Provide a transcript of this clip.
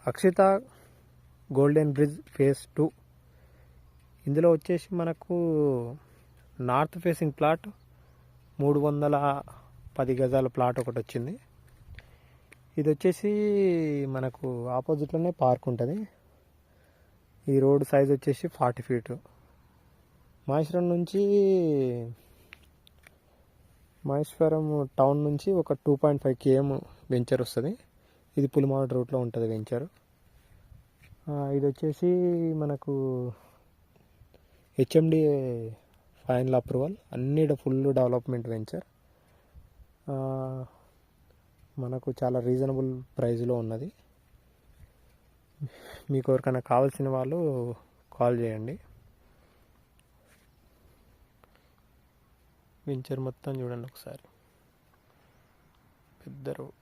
Akshita golden bridge phase 2. ఇందులో వచ్చేసి మనకు నార్త్ ఫేసింగ్ ప్లాట్ 310 గజాల ప్లాట్ ఒకటి వచ్చింది. ఇది వచ్చేసి మనకు ఆపోజిట్లోనే పార్క్ ఉంటుంది. ఈ రోడ్ సైజ్ వచ్చేసి 40 ఫీట్. మహేశ్వరం టౌన్ నుంచి ఒక 2.5 km వెంచర్ వస్తుంది. ఇది పులిమాడ్ రూట్లో ఉంటుంది వెంచర్. ఇది వచ్చేసి మనకు HMDA ఫైనల్ అప్రూవల్, అన్ని ఫుల్ డెవలప్మెంట్ వెంచర్. మనకు చాలా రీజనబుల్ ప్రైస్లో ఉన్నది. మీకు ఎవరికైనా కావాల్సిన వాళ్ళు కాల్ చేయండి. వెంచర్ మొత్తం చూడండి ఒకసారి. పెద్ద రోడ్.